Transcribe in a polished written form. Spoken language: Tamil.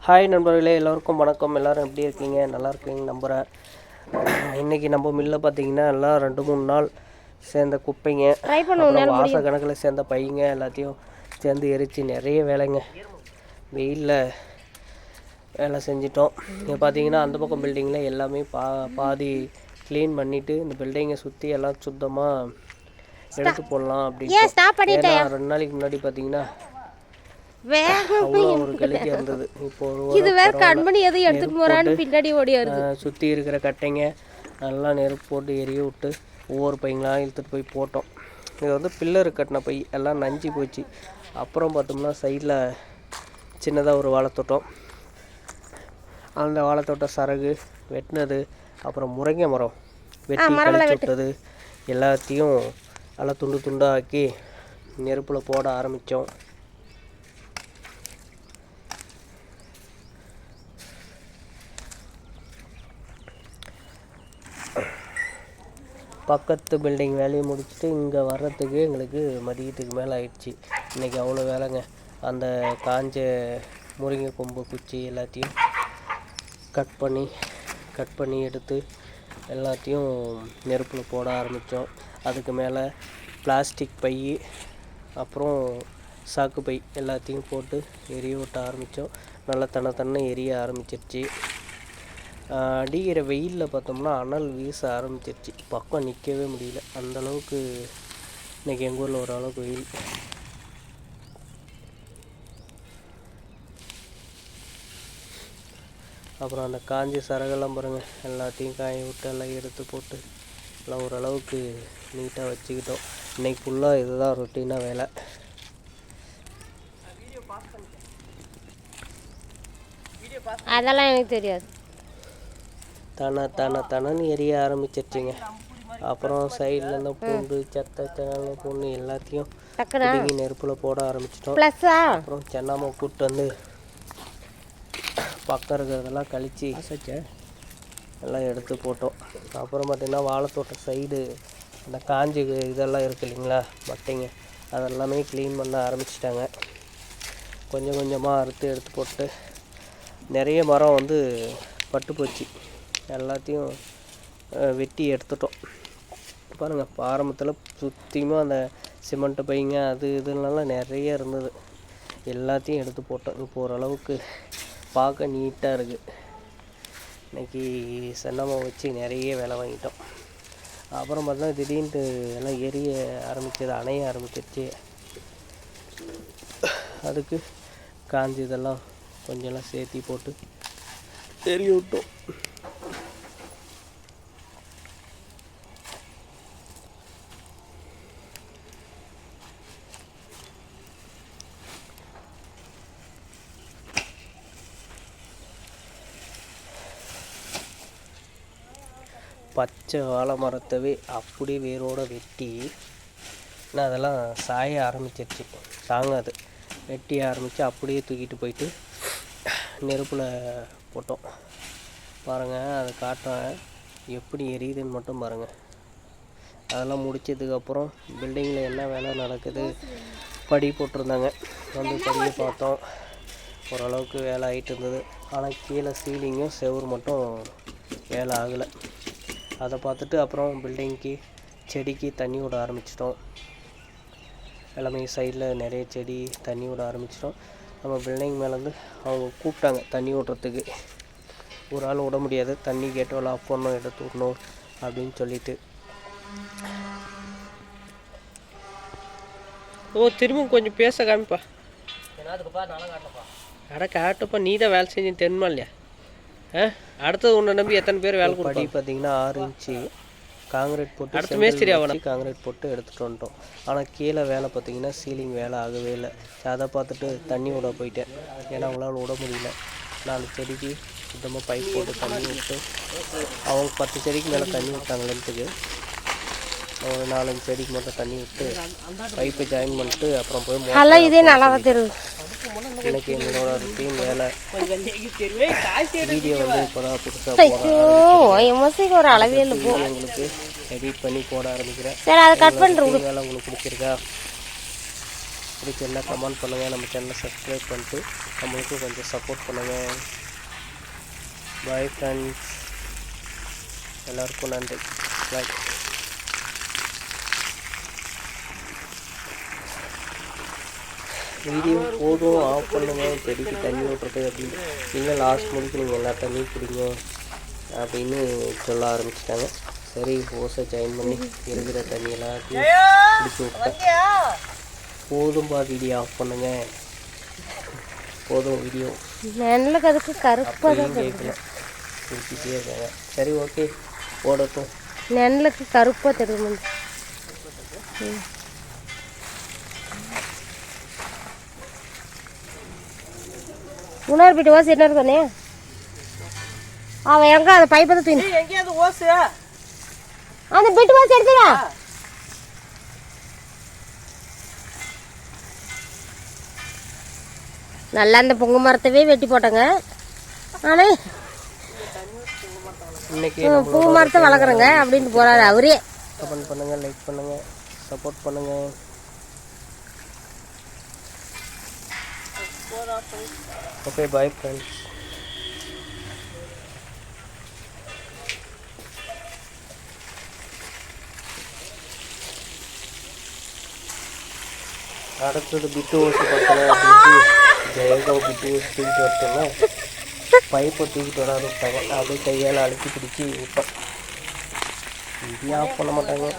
ஹாய் நண்பர்களே, எல்லோருக்கும் வணக்கம். எல்லோரும் எப்படி இருக்கீங்க? நல்லா இருக்கீங்க நம்புகிறேன். இன்றைக்கி நம்ம மில்லில் பார்த்தீங்கன்னா எல்லாம் 2-3 நாள் சேர்ந்த குப்பைங்க, அப்புறம் வாச கணக்கில் சேர்ந்த பையங்க எல்லாத்தையும் சேர்ந்து எரித்து நிறைய வேலைங்க. வெயிலில் வேலை செஞ்சிட்டோம். இங்கே பார்த்தீங்கன்னா அந்த பக்கம் பில்டிங்கில் எல்லாமே பாதி க்ளீன் பண்ணிவிட்டு இந்த பில்டிங்கை சுற்றி எல்லாம் சுத்தமாக எடுத்து போடலாம் அப்படின்னு. ஏன்னா 2 நாளைக்கு முன்னாடி பார்த்தீங்கன்னா ஒரு கெளுத்தி இருந்தது. இப்போ சுற்றி இருக்கிற கட்டைங்க நல்லா நெருப்பு போட்டு எரிய விட்டு ஒவ்வொரு பையங்களாக இழுத்துட்டு போய் போட்டோம். இது வந்து பில்லரு கட்டின பை எல்லாம் நஞ்சு போச்சு. அப்புறம் பார்த்தோம்னா சைடில் சின்னதாக ஒரு வாழைத்தோட்டம், அந்த வாழைத்தோட்டம் சரகு வெட்டினது, அப்புறம் முருங்கை மரம் வெட்டி கழிச்சு விட்டது எல்லாத்தையும் நல்லா துண்டு துண்டாக்கி நெருப்பில் போட ஆரம்பித்தோம். பக்கத்து பில்டிங் வேலையை முடிச்சுட்டு இங்கே வர்றதுக்கு எங்களுக்கு மதியத்துக்கு மேலே ஆயிடுச்சு. இன்றைக்கி அவ்வளோ வேலைங்க. அந்த காஞ்ச முருங்கை கொம்பு குச்சி எல்லாத்தையும் கட் பண்ணி எடுத்து எல்லாத்தையும் நெருப்பில் போட ஆரம்பித்தோம். அதுக்கு மேலே பிளாஸ்டிக் பை அப்புறம் சாக்கு பை எல்லாத்தையும் போட்டு எரிய விட்ட ஆரம்பித்தோம். நல்லா தன்னை எரிய ஆரம்பிச்சிருச்சு. அடிக்கிற வெயிலில் பார்த்தோம்னா அனல் வீச ஆரம்பிச்சிருச்சு. பக்கம் நிற்கவே முடியல. அந்தளவுக்கு இன்றைக்கி எங்கள் ஊரில் ஓரளவுக்கு வெயில். அப்புறம் அந்த காஞ்சி சரகெல்லாம் பாருங்கள், எல்லாத்தையும் காய விட்டு எல்லாம் எடுத்து போட்டு எல்லாம் ஓரளவுக்கு நீட்டாக வச்சுக்கிட்டோம். இன்றைக்கி ஃபுல்லாக இதுதான் ரொட்டீனாக வேலை. அதெல்லாம் எனக்கு தெரியாது. தனன்னு எரிய ஆரம்பிச்சிருச்சுங்க. அப்புறம் சைடில் இருந்த பூண்டு செத்த பூண்டு எல்லாத்தையும் பிடிங்கி நெருப்பில் போட ஆரம்பிச்சிட்டோம். அப்புறம் சென்னாம கூப்பிட்டு வந்து பக்கம் இருக்கிறதெல்லாம் கழித்து எல்லாம் எடுத்து போட்டோம். அப்புறம் பார்த்திங்கன்னா வாழைத்தோட்ட சைடு அந்த காஞ்சி இதெல்லாம் இருக்குது இல்லைங்களா, மட்டைங்க, அதெல்லாமே க்ளீன் பண்ண ஆரம்பிச்சிட்டாங்க. கொஞ்சம் கொஞ்சமாக அறுத்து எடுத்து போட்டு நிறைய மரம் வந்து பட்டு போச்சு. எல்லாத்தையும் வெட்டி எடுத்துட்டோம். பாருங்கள், ஆரம்பத்தில் சுற்றியுமே அந்த சிமெண்ட்டு பைங்க அது இதுலாம் நிறைய இருந்தது. எல்லாத்தையும் எடுத்து போட்டோம். இப்போ ஓரளவுக்கு பார்க்க நீட்டாக இருக்குது. இன்றைக்கி சென்னமாக வச்சு நிறைய வேலை வாங்கிட்டோம். அப்புறம் பார்த்தா திடீர்னு எல்லாம் எரிய ஆரம்பிச்சது, அணைய ஆரம்பிச்சிருச்சு. அதுக்கு காஞ்சி இதெல்லாம் கொஞ்சம்லாம் சேர்த்தி போட்டு எரிய விட்டோம். பச்சை வாழை மரத்தவே அப்படியே வேரோடு வெட்டி அதெல்லாம் சாய ஆரம்பிச்சிருச்சு. தாங்காது. வெட்டி ஆரம்பித்து அப்படியே தூக்கிட்டு போயிட்டு நெருப்பில் போட்டோம். பாருங்கள், அதை காட்டுறேன் எப்படி எரியுதுன்னு மட்டும் பாருங்கள். அதெல்லாம் முடித்ததுக்கப்புறம் பில்டிங்கில் என்ன வேலை நடக்குது படி போட்டிருந்தாங்க. வந்து படியை பார்த்தோம். ஓரளவுக்கு வேலை ஆகிட்டு இருந்தது. ஆனால் கீழே சீலிங்கும் செவுறு மட்டும் வேலை ஆகலை. அதை பார்த்துட்டு அப்புறம் பில்டிங்க்கு செடிக்கு தண்ணி விட ஆரம்பிச்சிட்டோம். எல்லாமே சைடில் நிறைய செடி தண்ணி விட ஆரம்பிச்சிட்டோம். நம்ம பில்டிங் மேலேருந்து அவங்க கூப்பிட்டாங்க தண்ணி விட்றதுக்கு. ஒரு ஆள் விட முடியாது, தண்ணி கேட்டோம் ஆஃப் பண்ணணும், எடுத்து விடணும் அப்படின்னு சொல்லிட்டு. திரும்ப கொஞ்சம் பேச காமிப்பா. காட்டுப்பா, நீ தான் வேலை செஞ்சு தெரியுமா இல்லையா? அடுத்தது உன்னை நம்பி எத்தனை பேர் வேலை படி பார்த்தீங்கன்னா 6 இன்ச்சு காங்கிரீட் போட்டு அடுத்த மேஸ்திரி காங்கிரீட் போட்டு எடுத்துகிட்டு வந்துட்டோம். ஆனால் கீழே வேலை பார்த்தீங்கன்னா சீலிங் வேலை ஆகவே இல்லை. அதை பார்த்துட்டு தண்ணி விட போயிட்டேன். ஏன்னா அவங்களால விட முடியல. 4 செடிக்கு சுத்தமாக பைப் போட்டு தண்ணி விட்டு அவங்க 10 செடிக்கு மேலே தண்ணி விட்டாங்க. லென்த்துக்கு ஒரு 4-5 செடிக்கு மட்டும் தண்ணி விட்டு பைப்பை ஜாயின் பண்ணிட்டு அப்புறம் போய் இதே நல்லா தெரியும். எனக்கு என்னோட ரொட்டீன் வேலை. வீடியோ வந்து இப்போ தான் புதுசாக ஒரு அளவே இல்லை, உங்களுக்கு எடிட் பண்ணி போட ஆரம்பிக்கிறேன். சரி, அதை கட் பண்ணுறேன். வேலை உங்களுக்கு பிடிச்சிருக்கா? பிடிச்சிருந்தா கமெண்ட் பண்ணுங்கள், நம்ம சேனலை சப்ஸ்கிரைப் பண்ணிட்டு நம்மளுக்கும் கொஞ்சம் சப்போர்ட் பண்ணுங்கள். பாய் ஃப்ரெண்ட்ஸ், எல்லாருக்கும் நன்றி. பாய். வீடியோ போதும் ஆஃப் பண்ணுங்கள், செடிக்கு தண்ணி விட்றது அப்படின்னு நீங்கள் லாஸ்ட் முடிக்கு நீங்கள் எல்லா தண்ணியும் பிடிங்க அப்படின்னு சொல்ல ஆரம்பிச்சிட்டாங்க. சரி, ஓசை ஜாயின் பண்ணி இருக்கிற தண்ணி எல்லாத்தையும் பிடிச்சி விட்டேன். போதும்பா, வீடியோ ஆஃப் பண்ணுங்க, போதும் வீடியோ நெல்லுக்கு அதுக்கு கருப்பாக கேட்கல, பிடிச்சிட்டே இருக்காங்க. சரி, ஓகே, போடட்டும். நெல்லுக்கு கருப்பாக தெரியும். முன்னாடி போயிட்டு ஓசை என்ன இருக்கானே அவன் எங்க அந்த பைப்பை தான் தூக்கி எங்கேயாவது ஓசை அந்த பெட்டு ஓசை எடுத்துடா. நல்லா அந்த பொங்க மரத்தவே வெட்டி போட்டாங்க. ஆனால் இன்னைக்கு பூ மரத்தை வளர்க்குறேங்க அப்படின்ட்டு போறாரு அவரே. கமெண்ட் பண்ணுங்கள், லைக் பண்ணுங்கள், சப்போர்ட் பண்ணுங்கள். Okay, bye friends. அடுத்தது பிட்டு ஓசி பார்த்தோன்னா அப்படின்ட்டு ஜெயகாவ் பிட்டு ஓசி தூக்கிட்டு வரட்டோம்னா பைப்பை தூக்கிட்டு வர ஆரம்பிட்டாங்க. அப்படியே கையால் அழுத்தி பிடிச்சி விட்டோம். இதையும் ஆஃப் பண்ண மாட்டாங்க.